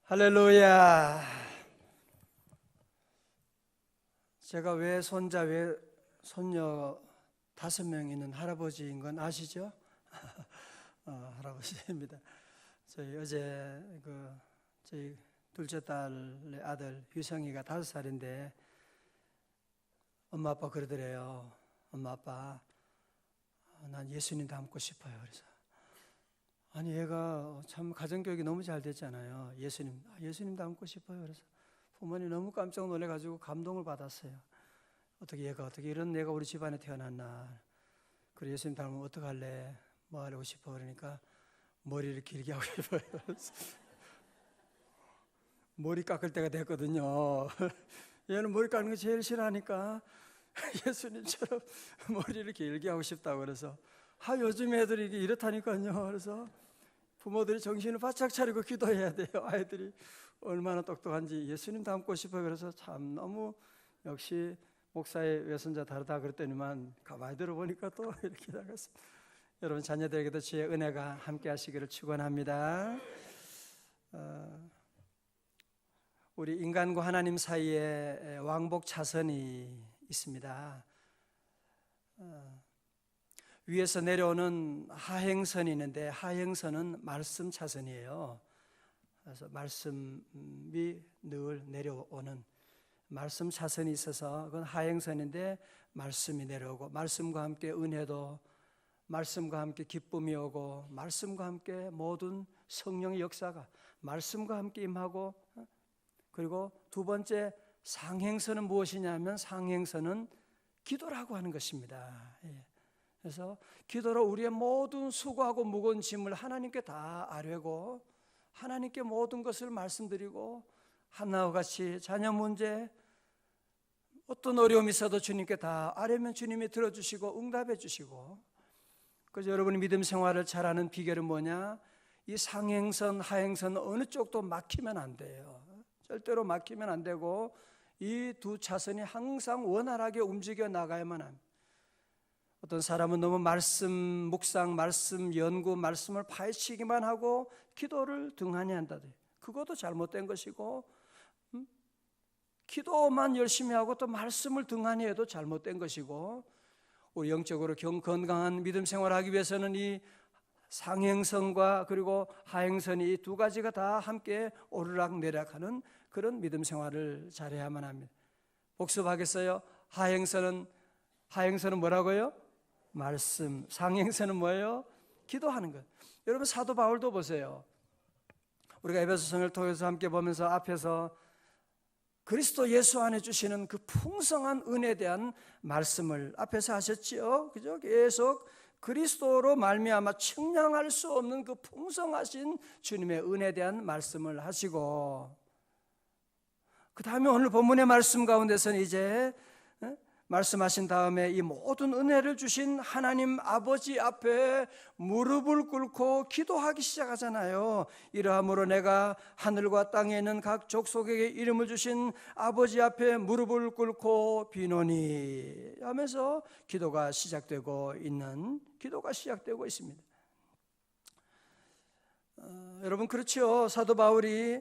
할렐루야. 제가 왜 손자, 왜 손녀 5명 있는 할아버지인 건 아시죠? 할아버지입니다. 저희 어제 저희 둘째 딸의 아들 유성이가 5살인데 엄마 아빠 그러더래요. 엄마 아빠, 난 예수님 닮고 싶어요. 그래서 아니 얘가 참 가정교육이 너무 잘 됐잖아요. 예수님 닮고 싶어요. 그래서 부모님 너무 깜짝 놀래가지고 감동을 받았어요. 어떻게 이런 애가 우리 집안에 태어났나. 그래 예수님 닮으면 어떡할래? 뭐 하려고 싶어? 그러니까 머리를 길게 하고 싶어요. 머리 깎을 때가 됐거든요. 얘는 머리 깎는 거 제일 싫어하니까 예수님처럼 머리를 길게 하고 싶다고. 그래서 요즘 애들이 이렇다니까요. 그래서 부모들이 정신을 바짝 차리고 기도해야 돼요. 아이들이 얼마나 똑똑한지. 예수님 닮고 싶어요. 그래서 참 너무 역시 목사의 외손자 다르다 그랬더니만 가만히 들어보니까 또 이렇게 나갔습니다. 여러분 자녀들에게도 주의 은혜가 함께 하시기를 축원합니다. 우리 인간과 하나님 사이에 왕복 차선이 있습니다. 위에서 내려오는 하행선이 있는데 하행선은 말씀 차선이에요. 그래서 말씀이 늘 내려오는 말씀 차선이 있어서 그건 하행선인데 말씀이 내려오고 말씀과 함께 은혜도, 말씀과 함께 기쁨이 오고 말씀과 함께 모든 성령의 역사가 말씀과 함께 임하고, 그리고 두 번째 상행선은 무엇이냐면 상행선은 기도라고 하는 것입니다. 그래서 기도로 우리의 모든 수고하고 무거운 짐을 하나님께 다 아뢰고 하나님께 모든 것을 말씀드리고 한나와 같이 자녀 문제 어떤 어려움이 있어도 주님께 다 아뢰면 주님이 들어주시고 응답해 주시고. 그래서 여러분이 믿음 생활을 잘하는 비결은 뭐냐? 이 상행선 하행선 어느 쪽도 막히면 안 돼요. 절대로 막히면 안 되고 이 두 차선이 항상 원활하게 움직여 나가야만 합니다. 어떤 사람은 너무 말씀 묵상, 말씀 연구, 말씀을 파헤치기만 하고 기도를 등한히 한다. 그것도 잘못된 것이고, 기도만 열심히 하고 또 말씀을 등한히 해도 잘못된 것이고, 우리 영적으로 건강한 믿음 생활하기 위해서는 이 상행선과 그리고 하행선이 이 두 가지가 다 함께 오르락내락하는 그런 믿음 생활을 잘해야만 합니다. 복습하겠어요? 하행선은 뭐라고요? 말씀. 상행선은 뭐예요? 기도하는 것. 여러분 사도 바울도 보세요. 우리가 에베소서를 통해서 함께 보면서 앞에서 그리스도 예수 안에 주시는 그 풍성한 은혜에 대한 말씀을 앞에서 하셨지요. 그죠? 계속 그리스도로 말미암아 측량할 수 없는 그 풍성하신 주님의 은혜에 대한 말씀을 하시고, 그 다음에 오늘 본문의 말씀 가운데서는 이제 말씀하신 다음에 이 모든 은혜를 주신 하나님 아버지 앞에 무릎을 꿇고 기도하기 시작하잖아요. 이러함으로 내가 하늘과 땅에 있는 각 족속에게 이름을 주신 아버지 앞에 무릎을 꿇고 비노니 하면서 기도가 시작되고 있습니다. 여러분 그렇죠. 사도 바울이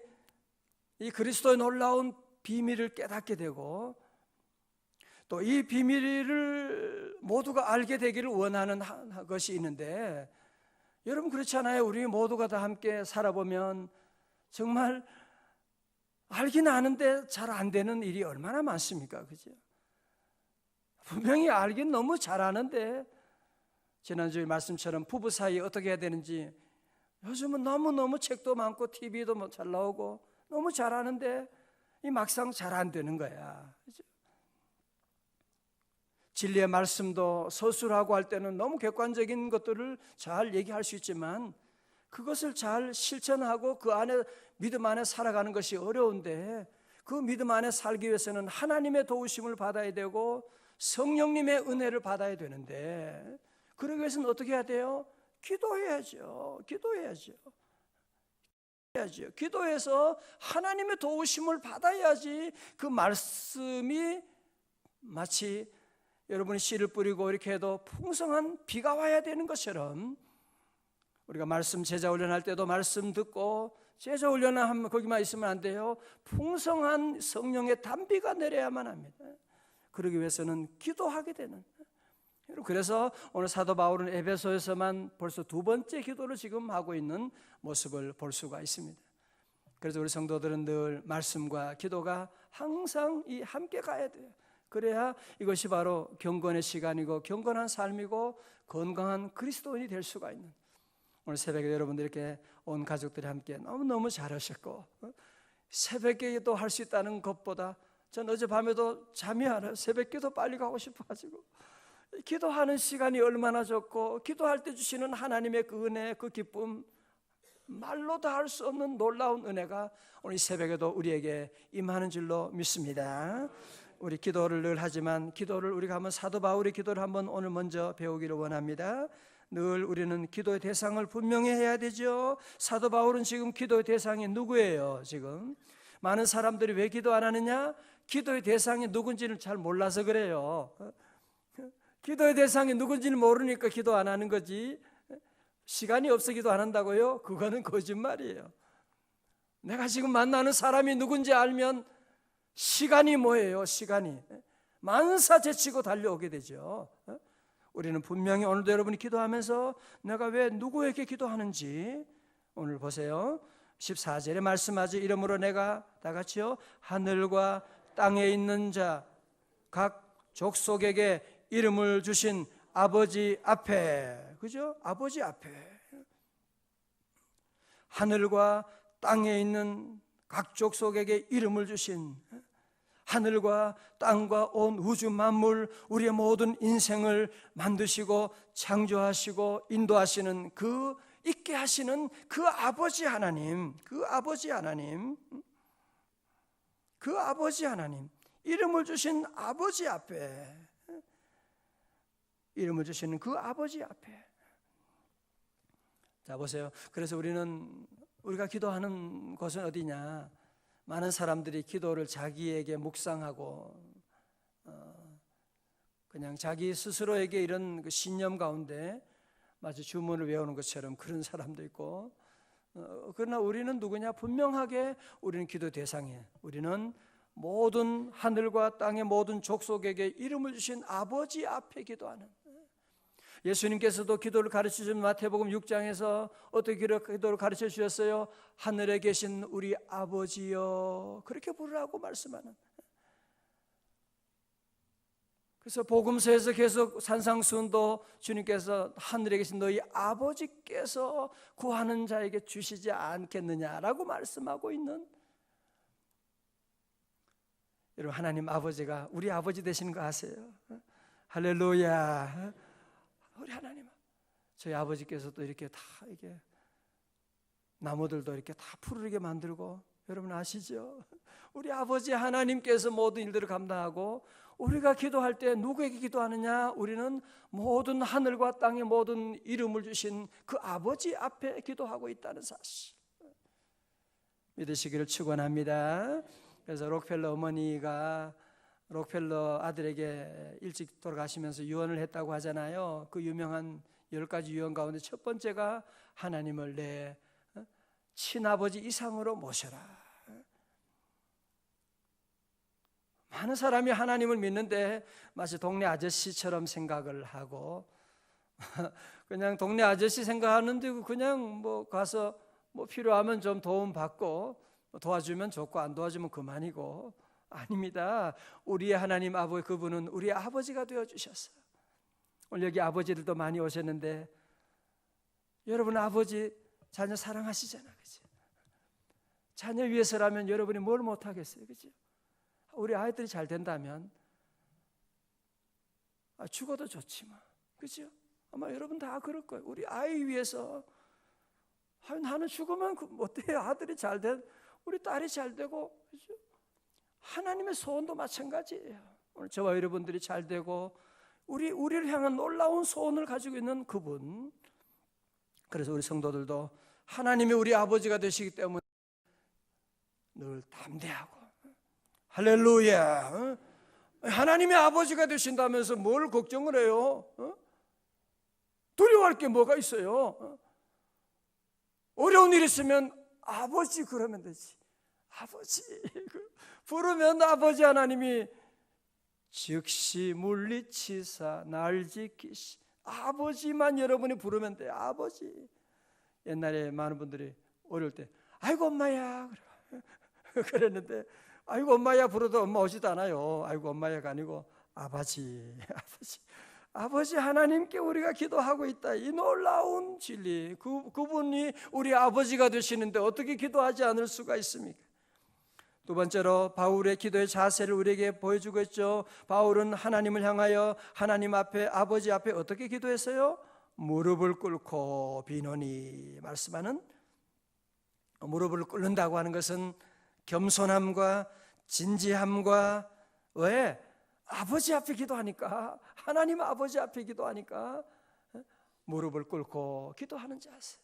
이 그리스도의 놀라운 비밀을 깨닫게 되고 또 이 비밀을 모두가 알게 되기를 원하는 것이 있는데, 여러분 그렇지 않아요? 우리 모두가 다 함께 살아보면 정말 알긴 아는데 잘 안 되는 일이 얼마나 많습니까? 그죠? 분명히 알긴 너무 잘 아는데, 지난주에 말씀처럼 부부 사이에 어떻게 해야 되는지 요즘은 너무너무 책도 많고 TV도 잘 나오고 너무 잘 아는데 이 막상 잘 안 되는 거야. 그죠? 진리의 말씀도 서술하고 할 때는 너무 객관적인 것들을 잘 얘기할 수 있지만 그것을 잘 실천하고 그 안에 믿음 안에 살아가는 것이 어려운데, 그 믿음 안에 살기 위해서는 하나님의 도우심을 받아야 되고 성령님의 은혜를 받아야 되는데, 그러기 위해서는 어떻게 해야 돼요? 기도해야죠. 기도해서 하나님의 도우심을 받아야지 그 말씀이 마치 여러분이 씨를 뿌리고 이렇게 해도 풍성한 비가 와야 되는 것처럼, 우리가 말씀 제자 훈련할 때도 말씀 듣고 제자 훈련을 하면 거기만 있으면 안 돼요. 풍성한 성령의 단비가 내려야만 합니다. 그러기 위해서는 기도하게 되는. 그래서 오늘 사도 바울은 에베소에서만 벌써 두 번째 기도를 지금 하고 있는 모습을 볼 수가 있습니다. 그래서 우리 성도들은 늘 말씀과 기도가 항상 함께 가야 돼요. 그래야 이것이 바로 경건의 시간이고 경건한 삶이고 건강한 그리스도인이 될 수가 있는. 오늘 새벽에 여러분들 이렇게 온 가족들이 함께 너무너무 잘하셨고, 새벽에도 할 수 있다는 것보다 전 어젯밤에도 잠이 안 와요. 새벽기도 빨리 가고 싶어가지고. 기도하는 시간이 얼마나 좋고, 기도할 때 주시는 하나님의 그 은혜, 그 기쁨, 말로 다 할 수 없는 놀라운 은혜가 오늘 새벽에도 우리에게 임하는 줄로 믿습니다. 우리 기도를 늘 하지만 기도를 우리가 한번 사도 바울의 기도를 한번 오늘 먼저 배우기를 원합니다. 늘 우리는 기도의 대상을 분명히 해야 되죠. 사도 바울은 지금 기도의 대상이 누구예요? 지금 많은 사람들이 왜 기도 안 하느냐? 기도의 대상이 누군지를 잘 몰라서 그래요. 기도의 대상이 누군지를 모르니까 기도 안 하는 거지. 시간이 없어 기도 안 한다고요? 그거는 거짓말이에요. 내가 지금 만나는 사람이 누군지 알면 시간이 뭐예요? 시간이 만사 제치고 달려오게 되죠. 우리는 분명히 오늘도 여러분이 기도하면서 내가 왜 누구에게 기도하는지 오늘 보세요. 14절에 말씀하죠. 이러므로 내가 다 같이요, 하늘과 땅에 있는 자 각 족속에게 이름을 주신 아버지 앞에, 그죠? 아버지 앞에, 하늘과 땅에 있는 각 족속에게 이름을 주신, 하늘과 땅과 온 우주 만물, 우리의 모든 인생을 만드시고 창조하시고 인도하시는 그 있게 하시는 그 아버지 하나님, 그 아버지 하나님, 그 아버지 하나님, 이름을 주신 아버지 앞에, 이름을 주시는 그 아버지 앞에. 자 보세요. 그래서 우리가 기도하는 곳은 어디냐? 많은 사람들이 기도를 자기에게 묵상하고 그냥 자기 스스로에게 이런 그 신념 가운데 마치 주문을 외우는 것처럼 그런 사람도 있고, 그러나 우리는 누구냐? 분명하게 우리는 기도 대상이에요. 우리는 모든 하늘과 땅의 모든 족속에게 이름을 주신 아버지 앞에 기도하는. 예수님께서도 기도를 가르치신 마태복음 6장에서 어떻게 기도를 가르쳐 주셨어요? 하늘에 계신 우리 아버지여, 그렇게 부르라고 말씀하는. 그래서 복음서에서 계속 산상수훈도 주님께서 하늘에 계신 너희 아버지께서 구하는 자에게 주시지 않겠느냐라고 말씀하고 있는. 여러분, 하나님 아버지가 우리 아버지 되시는 거 아세요? 할렐루야. 우리 하나님, 저희 아버지께서도 이렇게 다 이게 나무들도 이렇게 다 푸르게 만들고, 여러분 아시죠? 우리 아버지 하나님께서 모든 일들을 감당하고, 우리가 기도할 때 누구에게 기도하느냐? 우리는 모든 하늘과 땅의 모든 이름을 주신 그 아버지 앞에 기도하고 있다는 사실 믿으시기를 축원합니다. 그래서 록펠러 어머니가 록펠러 아들에게 일찍 돌아가시면서 유언을 했다고 하잖아요. 그 유명한 10가지 유언 가운데 첫 번째가 하나님을 내 친아버지 이상으로 모셔라. 많은 사람이 하나님을 믿는데 마치 동네 아저씨처럼 생각을 하고 그냥 동네 아저씨 생각하는데 그냥 뭐 가서 뭐 필요하면 좀 도움 받고 도와주면 좋고 안 도와주면 그만이고, 아닙니다. 우리의 하나님 아버지, 그분은 우리 아버지가 되어주셨어요. 오늘 여기 아버지들도 많이 오셨는데 여러분 아버지 자녀 사랑하시잖아, 그치? 자녀 위해서라면 여러분이 뭘 못하겠어요, 그치? 우리 아이들이 잘 된다면 죽어도 좋지 뭐, 그죠? 아마 여러분 다 그럴 거예요. 우리 아이 위해서 나는 죽으면 어때요? 아들이 잘 된, 우리 딸이 잘 되고, 그죠? 하나님의 소원도 마찬가지예요. 오늘 저와 여러분들이 잘 되고 우리를 향한 놀라운 소원을 가지고 있는 그분. 그래서 우리 성도들도 하나님이 우리 아버지가 되시기 때문에 늘 담대하고, 할렐루야, 하나님의 아버지가 되신다면서 뭘 걱정을 해요? 두려워할 게 뭐가 있어요? 어려운 일 있으면 아버지 그러면 되지. 아버지 부르면 아버지 하나님이 즉시 물리치사 날 지키시. 아버지만 여러분이 부르면 돼요. 아버지. 옛날에 많은 분들이 어릴 때 아이고 엄마야 그랬는데 아이고 엄마야 부르도 엄마 오지도 않아요. 아이고 엄마야가 아니고 아버지. 아버지 하나님께 우리가 기도하고 있다. 이 놀라운 진리, 그분이 우리 아버지가 되시는데 어떻게 기도하지 않을 수가 있습니까? 두 번째로 바울의 기도의 자세를 우리에게 보여주고 있죠. 바울은 하나님을 향하여 하나님 앞에, 아버지 앞에 어떻게 기도했어요? 무릎을 꿇고 비노니. 말씀하는 무릎을 꿇는다고 하는 것은 겸손함과 진지함과, 왜? 아버지 앞에 기도하니까, 하나님 아버지 앞에 기도하니까 무릎을 꿇고 기도하는 자세.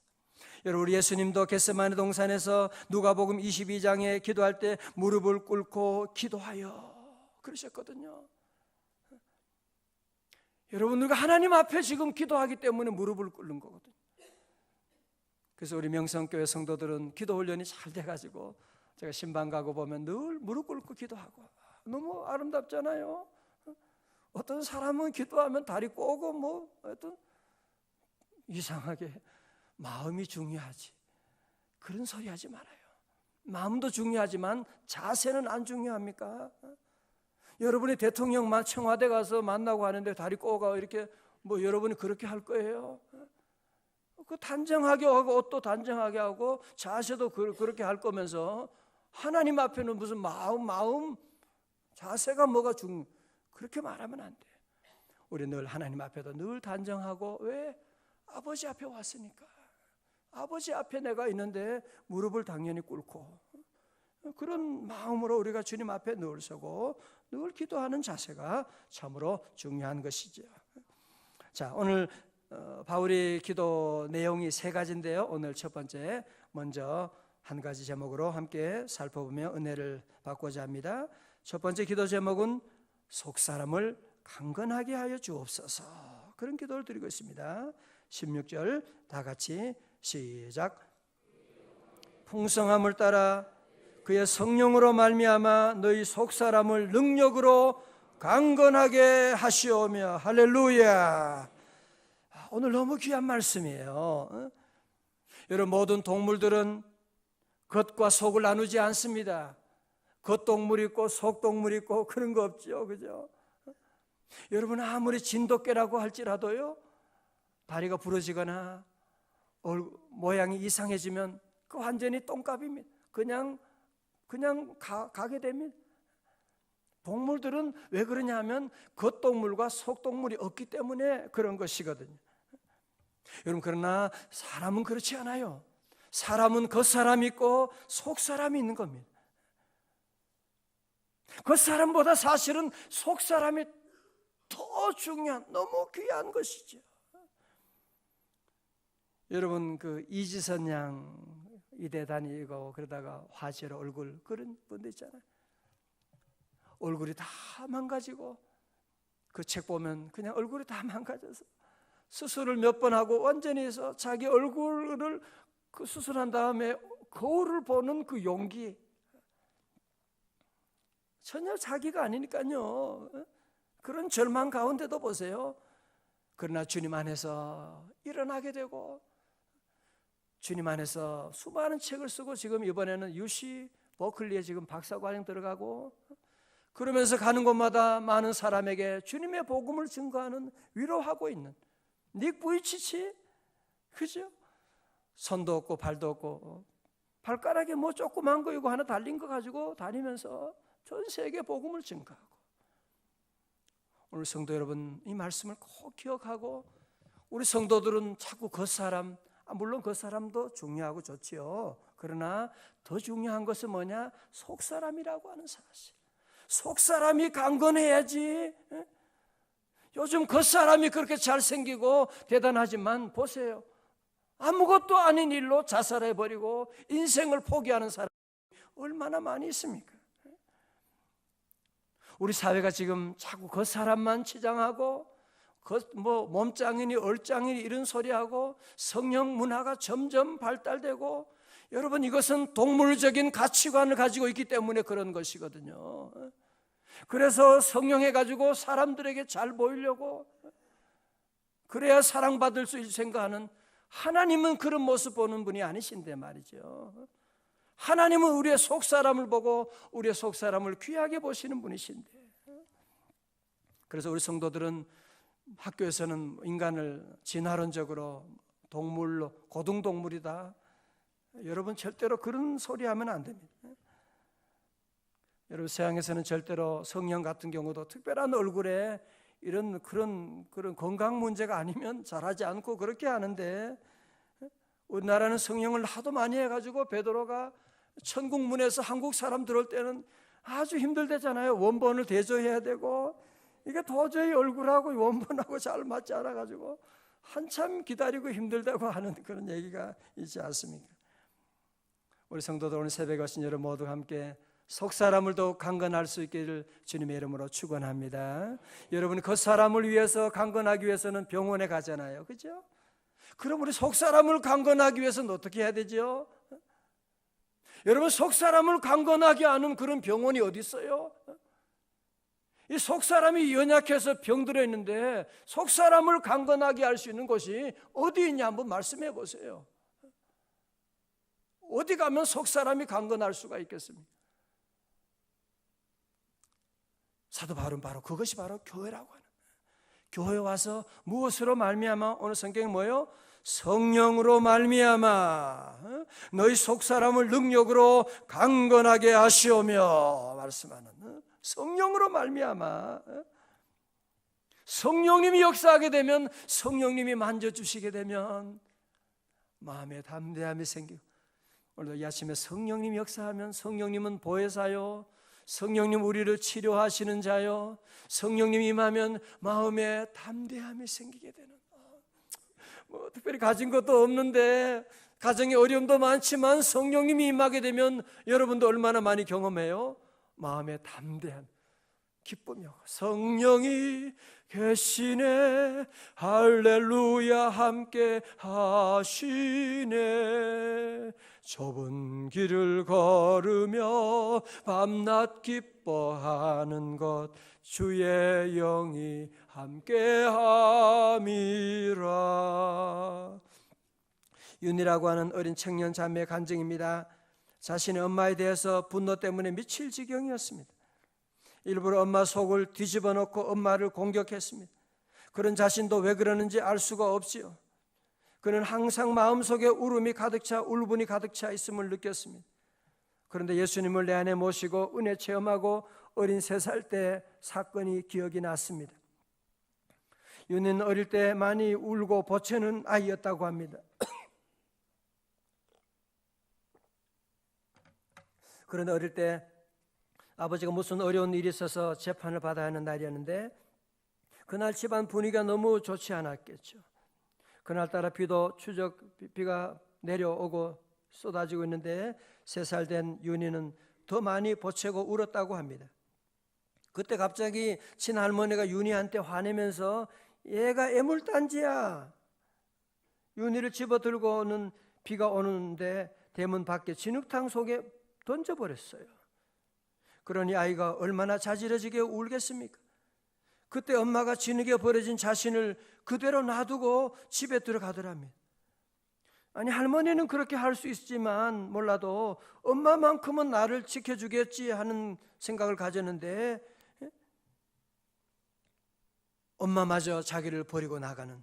여러분, 우리 예수님도 겟세마네 동산에서 누가복음 22장에 기도할 때 무릎을 꿇고 기도하여 그러셨거든요. 여러분, 우리가 하나님 앞에 지금 기도하기 때문에 무릎을 꿇는 거거든요. 그래서 우리 명성교회 성도들은 기도 훈련이 잘 돼가지고 제가 신방 가고 보면 늘 무릎 꿇고 기도하고, 너무 아름답잖아요. 어떤 사람은 기도하면 다리 꼬고 뭐 어떤 이상하게 마음이 중요하지, 그런 소리 하지 말아요. 마음도 중요하지만 자세는 안 중요합니까? 여러분이 대통령만 청와대 가서 만나고 하는데 다리 꼬고 이렇게 뭐 여러분이 그렇게 할 거예요? 그 단정하게 하고 옷도 단정하게 하고 자세도 그렇게 할 거면서 하나님 앞에는 무슨 마음 자세가 뭐가 그렇게 말하면 안 돼. 우리 늘 하나님 앞에도 늘 단정하고, 왜? 아버지 앞에 왔으니까. 아버지 앞에 내가 있는데 무릎을 당연히 꿇고, 그런 마음으로 우리가 주님 앞에 늘 서고 늘 기도하는 자세가 참으로 중요한 것이죠. 자, 오늘 바울의 기도 내용이 세 가지인데요. 오늘 첫 번째, 먼저 한 가지 제목으로 함께 살펴보며 은혜를 받고자 합니다. 첫 번째 기도 제목은 속사람을 강건하게 하여 주옵소서. 그런 기도를 드리고 있습니다. 16절 다 같이 시작. 풍성함을 따라 그의 성령으로 말미암아 너희 속사람을 능력으로 강건하게 하시오며. 할렐루야. 오늘 너무 귀한 말씀이에요. 여러분, 모든 동물들은 겉과 속을 나누지 않습니다. 겉동물 있고 속동물 있고 그런 거 없죠, 그죠? 여러분, 아무리 진돗개라고 할지라도요, 다리가 부러지거나 모양이 이상해지면 그 완전히 똥값입니다. 그냥 가게 됩니다. 동물들은 왜 그러냐 하면 겉동물과 속동물이 없기 때문에 그런 것이거든요. 여러분, 그러나 사람은 그렇지 않아요. 사람은 겉사람이 있고 속사람이 있는 겁니다. 겉사람보다 사실은 속사람이 더 중요한, 너무 귀한 것이죠. 여러분, 그 이지선 양 이대 다니고 그러다가 화재로 얼굴, 그런 분들 있잖아요. 얼굴이 다 망가지고, 그 책 보면 그냥 얼굴이 다 망가져서 수술을 몇 번 하고 완전히 해서 자기 얼굴을 그 수술한 다음에 거울을 보는 그 용기, 전혀 자기가 아니니까요. 그런 절망 가운데도 보세요. 그러나 주님 안에서 일어나게 되고, 주님 안에서 수많은 책을 쓰고, 지금 이번에는 UC 버클리에 지금 박사과정 들어가고, 그러면서 가는 곳마다 많은 사람에게 주님의 복음을 증거하는, 위로하고 있는 닉 부이치치, 그죠? 손도 없고 발도 없고 발가락에 뭐 조그만 거 이거 하나 달린 거 가지고 다니면서 전 세계 복음을 증거하고. 오늘 성도 여러분, 이 말씀을 꼭 기억하고, 우리 성도들은 자꾸 겉사람, 물론 겉사람도 중요하고 좋지요. 그러나 더 중요한 것은 뭐냐? 속사람이라고 하는 사실. 속사람이 강건해야지. 요즘 겉사람이 그렇게 잘생기고 대단하지만 보세요, 아무것도 아닌 일로 자살해버리고 인생을 포기하는 사람이 얼마나 많이 있습니까? 우리 사회가 지금 자꾸 겉사람만 치장하고 몸짱이니 얼짱이니 이런 소리하고 성령 문화가 점점 발달되고, 여러분 이것은 동물적인 가치관을 가지고 있기 때문에 그런 것이거든요. 그래서 성령해 가지고 사람들에게 잘 보이려고, 그래야 사랑받을 수 있을 생각하는, 하나님은 그런 모습 보는 분이 아니신데 말이죠. 하나님은 우리의 속사람을 보고 우리의 속사람을 귀하게 보시는 분이신데, 그래서 우리 성도들은 학교에서는 인간을 진화론적으로 동물로, 고등동물이다, 여러분 절대로 그런 소리 하면 안 됩니다. 여러분 서양에서는 절대로 성령 같은 경우도 특별한 얼굴에 이런 그런 건강 문제가 아니면 잘하지 않고 그렇게 하는데, 우리나라는 성령을 하도 많이 해가지고 베드로가 천국 문에서 한국 사람 들어올 때는 아주 힘들대잖아요. 원본을 대조해야 되고, 이게 도저히 얼굴하고 원본하고 잘 맞지 않아가지고 한참 기다리고 힘들다고 하는 그런 얘기가 있지 않습니까? 우리 성도들 오늘 새벽에 오신 여러분 모두 함께 속사람을 더 강건할 수 있기를 주님의 이름으로 축원합니다. 여러분 그 사람을 위해서 강건하기 위해서는 병원에 가잖아요, 그죠? 그럼 우리 속사람을 강건하기 위해서는 어떻게 해야 되죠? 여러분 속사람을 강건하게 하는 그런 병원이 어디 있어요? 이 속사람이 연약해서 병들어 있는데 속사람을 강건하게 할 수 있는 곳이 어디 있냐 한번 말씀해 보세요. 어디 가면 속사람이 강건할 수가 있겠습니까? 사도 바울은 바로 그것이 바로 교회라고 하는 거예요. 교회에 와서 무엇으로 말미암아? 오늘 성경이 뭐예요? 성령으로 말미암아 너희 속사람을 능력으로 강건하게 하시오며 말씀하는, 성령으로 말미암아. 성령님이 역사하게 되면, 성령님이 만져주시게 되면 마음에 담대함이 생기고, 오늘도 이 아침에 성령님이 역사하면, 성령님은 보혜사요, 성령님 우리를 치료하시는 자요, 성령님이 임하면 마음에 담대함이 생기게 되는, 특별히 가진 것도 없는데 가정에 어려움도 많지만 성령님이 임하게 되면 여러분도 얼마나 많이 경험해요? 마음에 담대함, 기쁨이 오고, 성령이 계시네 할렐루야 함께 하시네, 좁은 길을 걸으며 밤낮 기뻐하는 것 주의 영이 함께함이라. 윤이라고 하는 어린 청년 자매의 간증입니다. 자신의 엄마에 대해서 분노 때문에 미칠 지경이었습니다. 일부러 엄마 속을 뒤집어 놓고 엄마를 공격했습니다. 그런 자신도 왜 그러는지 알 수가 없지요. 그는 항상 마음속에 울음이 가득 차, 울분이 가득 차 있음을 느꼈습니다. 그런데 예수님을 내 안에 모시고 은혜 체험하고 어린 3살 때 사건이 기억이 났습니다. 윤희는 어릴 때 많이 울고 보채는 아이였다고 합니다. 그런데 어릴 때 아버지가 무슨 어려운 일이 있어서 재판을 받아야 하는 날이었는데, 그날 집안 분위기가 너무 좋지 않았겠죠. 그날따라 비가 내려오고 쏟아지고 있는데 3살 된 윤희는 더 많이 보채고 울었다고 합니다. 그때 갑자기 친할머니가 윤희한테 화내면서 얘가 애물단지야, 윤희를 집어들고는 비가 오는데 대문 밖에 진흙탕 속에 던져버렸어요. 그러니 아이가 얼마나 자지러지게 울겠습니까? 그때 엄마가 진흙에 버려진 자신을 그대로 놔두고 집에 들어가더랍니다. 아니, 할머니는 그렇게 할 수 있지만 몰라도 엄마만큼은 나를 지켜주겠지 하는 생각을 가졌는데, 엄마마저 자기를 버리고 나가는,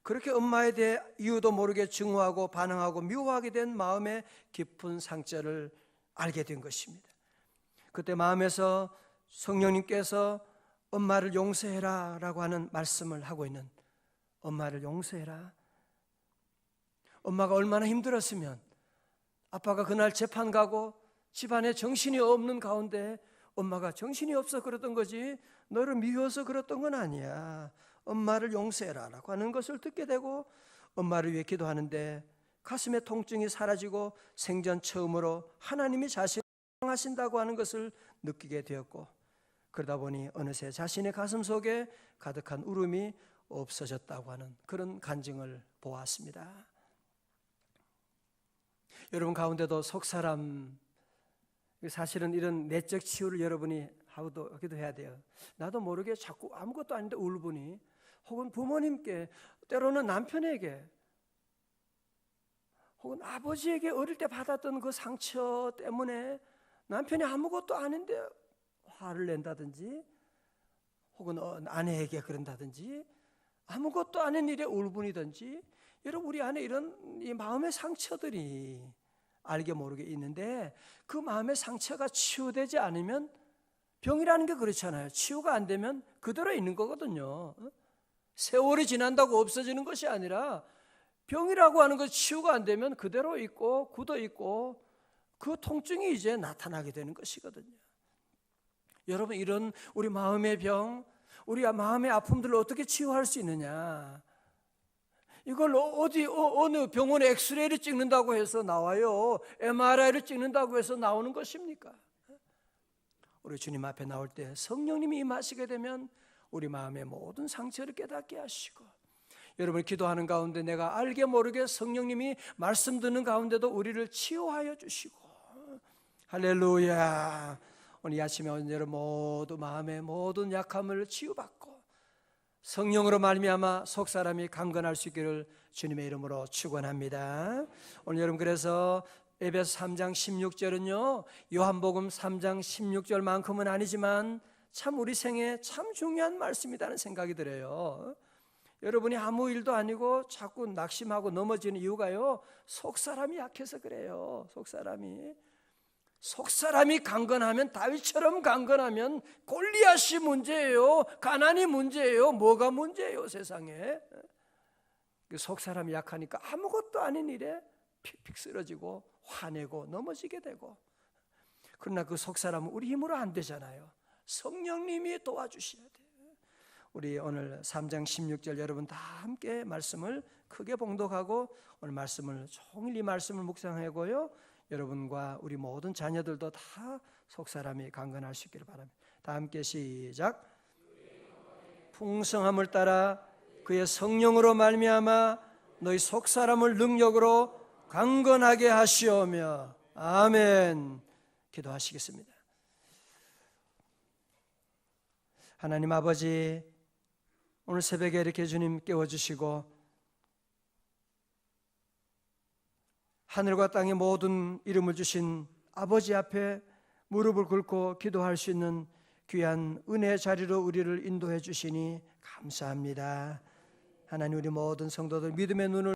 그렇게 엄마에 대해 이유도 모르게 증오하고 반항하고 미워하게 된 마음의 깊은 상처를 알게 된 것입니다. 그때 마음에서 성령님께서 엄마를 용서해라 라고 하는 말씀을 하고 있는, 엄마를 용서해라. 엄마가 얼마나 힘들었으면, 아빠가 그날 재판 가고 집안에 정신이 없는 가운데 엄마가 정신이 없어 그랬던 거지 너를 미워서 그랬던 건 아니야. 엄마를 용서해라 라고 하는 것을 듣게 되고 엄마를 위해 기도하는데 가슴의 통증이 사라지고 생전 처음으로 하나님이 자신을 사랑하신다고 하는 것을 느끼게 되었고, 그러다 보니 어느새 자신의 가슴 속에 가득한 울음이 없어졌다고 하는 그런 간증을 보았습니다. 여러분 가운데도 속사람, 사실은 이런 내적 치유를 여러분이 하기도 해야 돼요. 나도 모르게 자꾸 아무것도 아닌데 울분이, 혹은 부모님께, 때로는 남편에게, 혹은 아버지에게 어릴 때 받았던 그 상처 때문에 남편이 아무것도 아닌데 화를 낸다든지, 혹은 아내에게 그런다든지, 아무것도 아닌 일에 울분이든지, 여러분 우리 안에 이런 이 마음의 상처들이 알게 모르게 있는데, 그 마음의 상처가 치유되지 않으면, 병이라는 게 그렇잖아요. 치유가 안 되면 그대로 있는 거거든요. 세월이 지난다고 없어지는 것이 아니라, 병이라고 하는 것 치유가 안 되면 그대로 있고 굳어 있고 그 통증이 이제 나타나게 되는 것이거든요. 여러분 이런 우리 마음의 병, 우리 마음의 아픔들을 어떻게 치유할 수 있느냐? 이걸 어느 병원에 엑스레이를 찍는다고 해서 나와요? MRI를 찍는다고 해서 나오는 것입니까? 우리 주님 앞에 나올 때 성령님이 임하시게 되면 우리 마음의 모든 상처를 깨닫게 하시고, 여러분 기도하는 가운데 내가 알게 모르게 성령님이 말씀 듣는 가운데도 우리를 치유하여 주시고, 할렐루야. 오늘 이 아침에 여러분 모두 마음의 모든 약함을 치유받고 성령으로 말미암아 속사람이 강건할 수 있기를 주님의 이름으로 축원합니다. 오늘 여러분 그래서 에베소 3장 16절은요 요한복음 3장 16절만큼은 아니지만 참 우리 생에 참 중요한 말씀이라는 생각이 들어요. 여러분이 아무 일도 아니고 자꾸 낙심하고 넘어지는 이유가요, 속사람이 약해서 그래요. 속사람이 강건하면, 다윗처럼 강건하면 골리앗이 문제예요, 가난이 문제예요, 뭐가 문제예요 세상에. 속사람이 약하니까 아무것도 아닌 일에 픽픽 쓰러지고 화내고 넘어지게 되고, 그러나 그 속사람은 우리 힘으로 안 되잖아요. 성령님이 도와주셔야 돼요. 우리 오늘 3장 16절 여러분 다 함께 말씀을 크게 봉독하고 오늘 말씀을 종일 이 말씀을 묵상하고요, 여러분과 우리 모든 자녀들도 다 속사람이 강건할 수 있기를 바랍니다. 다 함께 시작. 풍성함을 따라 그의 성령으로 말미암아 너희 속사람을 능력으로 강건하게 하시오며. 아멘. 기도하시겠습니다. 하나님 아버지, 오늘 새벽에 이렇게 주님 깨워주시고 하늘과 땅의 모든 이름을 주신 아버지 앞에 무릎을 꿇고 기도할 수 있는 귀한 은혜의 자리로 우리를 인도해 주시니 감사합니다. 하나님 우리 모든 성도들 믿음의 눈을